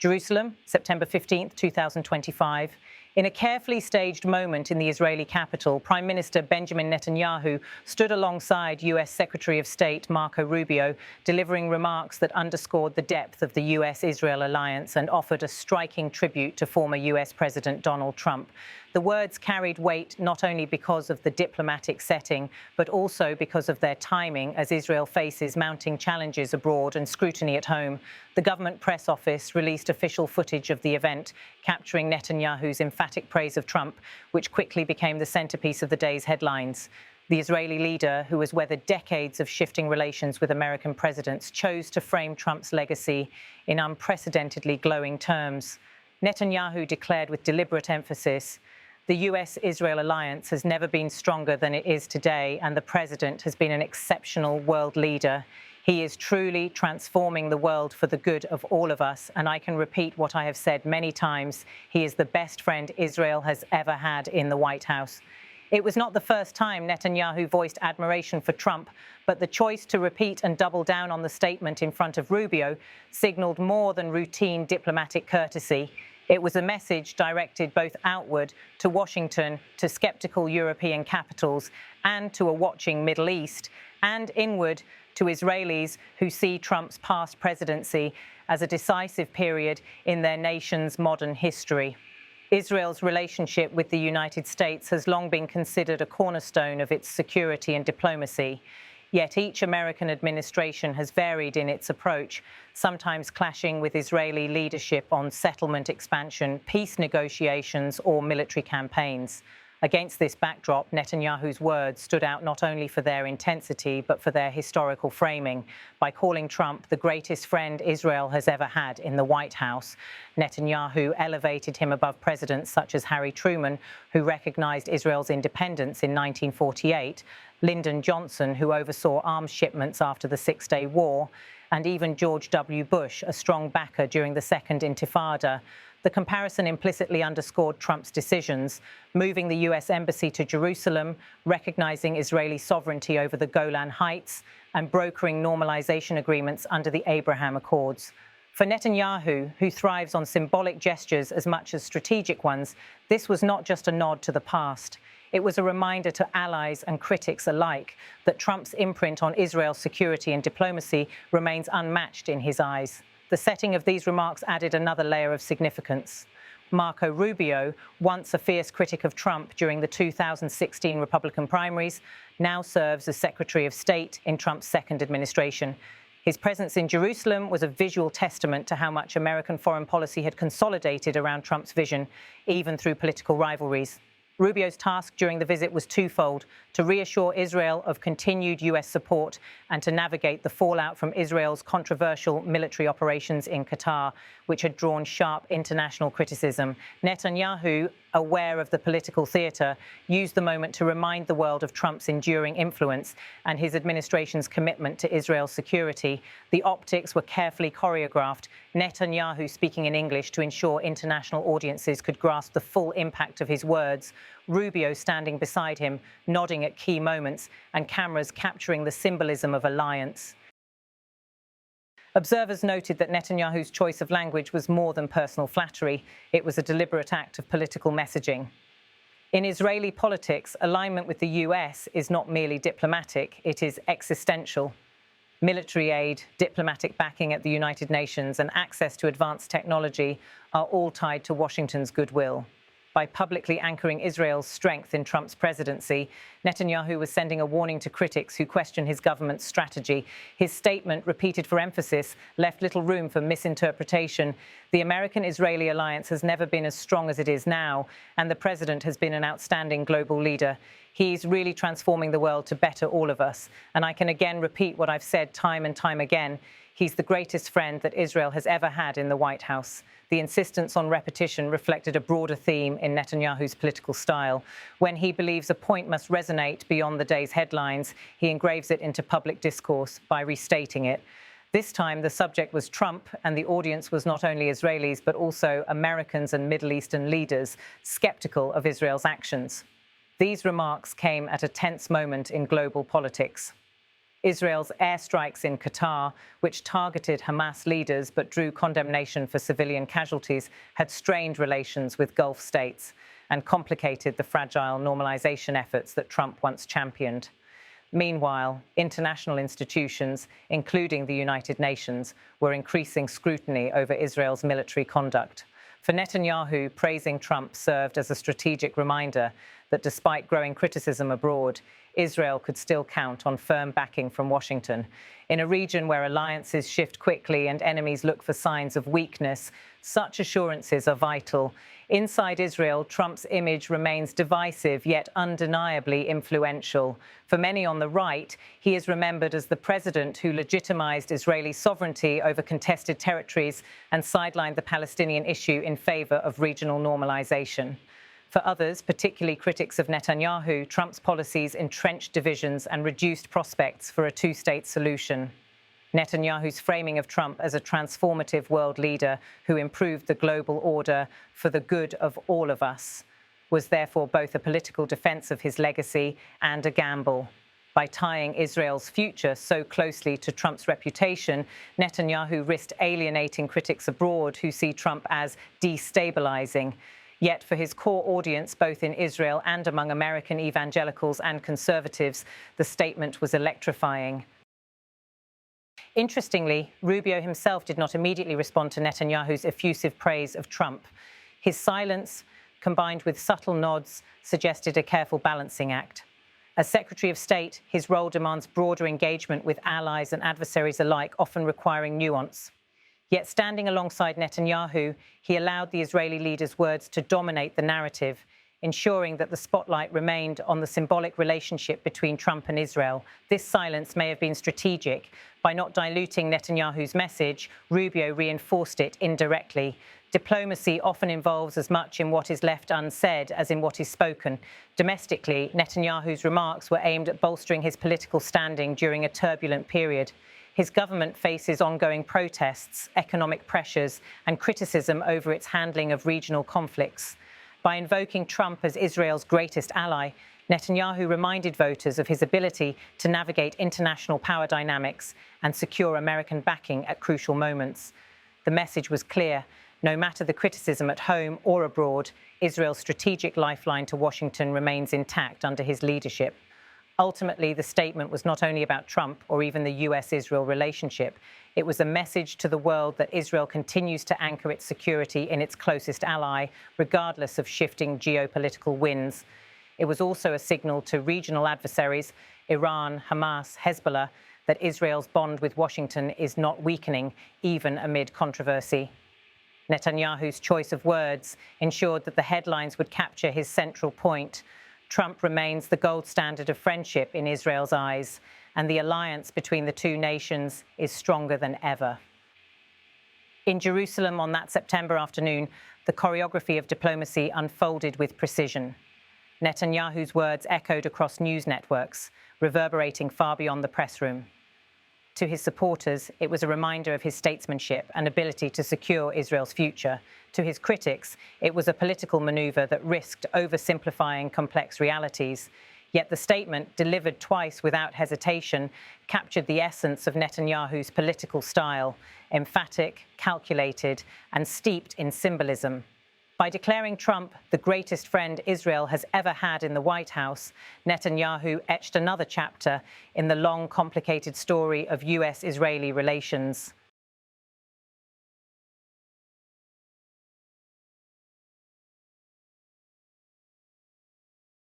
Jerusalem, September 15th, 2025. In a carefully staged moment in the Israeli capital, Prime Minister Benjamin Netanyahu stood alongside US Secretary of State Marco Rubio, delivering remarks that underscored the depth of the US-Israel alliance and offered a striking tribute to former US President Donald Trump. The words carried weight not only because of the diplomatic setting, but also because of their timing as Israel faces mounting challenges abroad and scrutiny at home. The government press office released official footage of the event, capturing Netanyahu's emphatic praise of Trump, which quickly became the centerpiece of the day's headlines. The Israeli leader, who has weathered decades of shifting relations with American presidents, chose to frame Trump's legacy in unprecedentedly glowing terms. Netanyahu declared with deliberate emphasis, "The US-Israel alliance has never been stronger than it is today, and the president has been an exceptional world leader. He is truly transforming the world for the good of all of us, and I can repeat what I have said many times. He is the best friend Israel has ever had in the White House." It was not the first time Netanyahu voiced admiration for Trump, but the choice to repeat and double down on the statement in front of Rubio signaled more than routine diplomatic courtesy. It was a message directed both outward to Washington, to skeptical European capitals, and to a watching Middle East, and inward to Israelis who see Trump's past presidency as a decisive period in their nation's modern history. Israel's relationship with the United States has long been considered a cornerstone of its security and diplomacy. Yet each American administration has varied in its approach, sometimes clashing with Israeli leadership on settlement expansion, peace negotiations, or military campaigns. Against this backdrop, Netanyahu's words stood out not only for their intensity, but for their historical framing. By calling Trump the greatest friend Israel has ever had in the White House, Netanyahu elevated him above presidents such as Harry Truman, who recognized Israel's independence in 1948, Lyndon Johnson, who oversaw arms shipments after the Six-Day War, and even George W. Bush, a strong backer during the Second Intifada. The comparison implicitly underscored Trump's decisions, moving the US embassy to Jerusalem, recognizing Israeli sovereignty over the Golan Heights, and brokering normalization agreements under the Abraham Accords. For Netanyahu, who thrives on symbolic gestures as much as strategic ones, this was not just a nod to the past. It was a reminder to allies and critics alike that Trump's imprint on Israel's security and diplomacy remains unmatched in his eyes. The setting of these remarks added another layer of significance. Marco Rubio, once a fierce critic of Trump during the 2016 Republican primaries, now serves as Secretary of State in Trump's second administration. His presence in Jerusalem was a visual testament to how much American foreign policy had consolidated around Trump's vision, even through political rivalries. Rubio's task during the visit was twofold: to reassure Israel of continued US support and to navigate the fallout from Israel's controversial military operations in Qatar, which had drawn sharp international criticism. Netanyahu, aware of the political theatre, used the moment to remind the world of Trump's enduring influence and his administration's commitment to Israel's security. The optics were carefully choreographed, Netanyahu speaking in English to ensure international audiences could grasp the full impact of his words, Rubio standing beside him, nodding at key moments, and cameras capturing the symbolism of alliance. Observers noted that Netanyahu's choice of language was more than personal flattery. It was a deliberate act of political messaging. In Israeli politics, alignment with the US is not merely diplomatic, it is existential. Military aid, diplomatic backing at the United Nations, and access to advanced technology are all tied to Washington's goodwill. By publicly anchoring Israel's strength in Trump's presidency, Netanyahu was sending a warning to critics who question his government's strategy. His statement, repeated for emphasis, left little room for misinterpretation. The American-Israeli alliance has never been as strong as it is now, and the president has been an outstanding global leader. He's really transforming the world to better all of us. And I can again repeat what I've said time and time again. He's the greatest friend that Israel has ever had in the White House. The insistence on repetition reflected a broader theme in Netanyahu's political style. When he believes a point must resonate beyond the day's headlines, he engraves it into public discourse by restating it. This time, the subject was Trump, and the audience was not only Israelis, but also Americans and Middle Eastern leaders skeptical of Israel's actions. These remarks came at a tense moment in global politics. Israel's airstrikes in Qatar, which targeted Hamas leaders but drew condemnation for civilian casualties, had strained relations with Gulf states and complicated the fragile normalization efforts that Trump once championed. Meanwhile, international institutions, including the United Nations, were increasing scrutiny over Israel's military conduct. For Netanyahu, praising Trump served as a strategic reminder that despite growing criticism abroad, Israel could still count on firm backing from Washington. In a region where alliances shift quickly and enemies look for signs of weakness, such assurances are vital. Inside Israel, Trump's image remains divisive, yet undeniably influential. For many on the right, he is remembered as the president who legitimized Israeli sovereignty over contested territories and sidelined the Palestinian issue in favor of regional normalization. For others, particularly critics of Netanyahu, Trump's policies entrenched divisions and reduced prospects for a two-state solution. Netanyahu's framing of Trump as a transformative world leader who improved the global order for the good of all of us was therefore both a political defense of his legacy and a gamble. By tying Israel's future so closely to Trump's reputation, Netanyahu risked alienating critics abroad who see Trump as destabilizing. Yet for his core audience, both in Israel and among American evangelicals and conservatives, the statement was electrifying. Interestingly, Rubio himself did not immediately respond to Netanyahu's effusive praise of Trump. His silence, combined with subtle nods, suggested a careful balancing act. As Secretary of State, his role demands broader engagement with allies and adversaries alike, often requiring nuance. Yet standing alongside Netanyahu, he allowed the Israeli leader's words to dominate the narrative, ensuring that the spotlight remained on the symbolic relationship between Trump and Israel. This silence may have been strategic. By not diluting Netanyahu's message, Rubio reinforced it indirectly. Diplomacy often involves as much in what is left unsaid as in what is spoken. Domestically, Netanyahu's remarks were aimed at bolstering his political standing during a turbulent period. His government faces ongoing protests, economic pressures, and criticism over its handling of regional conflicts. By invoking Trump as Israel's greatest ally, Netanyahu reminded voters of his ability to navigate international power dynamics and secure American backing at crucial moments. The message was clear. No matter the criticism at home or abroad, Israel's strategic lifeline to Washington remains intact under his leadership. Ultimately, the statement was not only about Trump or even the US-Israel relationship. It was a message to the world that Israel continues to anchor its security in its closest ally, regardless of shifting geopolitical winds. It was also a signal to regional adversaries, Iran, Hamas, Hezbollah, that Israel's bond with Washington is not weakening, even amid controversy. Netanyahu's choice of words ensured that the headlines would capture his central point. Trump remains the gold standard of friendship in Israel's eyes, and the alliance between the two nations is stronger than ever. In Jerusalem on that September afternoon, the choreography of diplomacy unfolded with precision. Netanyahu's words echoed across news networks, reverberating far beyond the press room. To his supporters, it was a reminder of his statesmanship and ability to secure Israel's future. To his critics, it was a political maneuver that risked oversimplifying complex realities. Yet the statement, delivered twice without hesitation, captured the essence of Netanyahu's political style: emphatic, calculated, and steeped in symbolism. By declaring Trump the greatest friend Israel has ever had in the White House, Netanyahu etched another chapter in the long, complicated story of US-Israeli relations.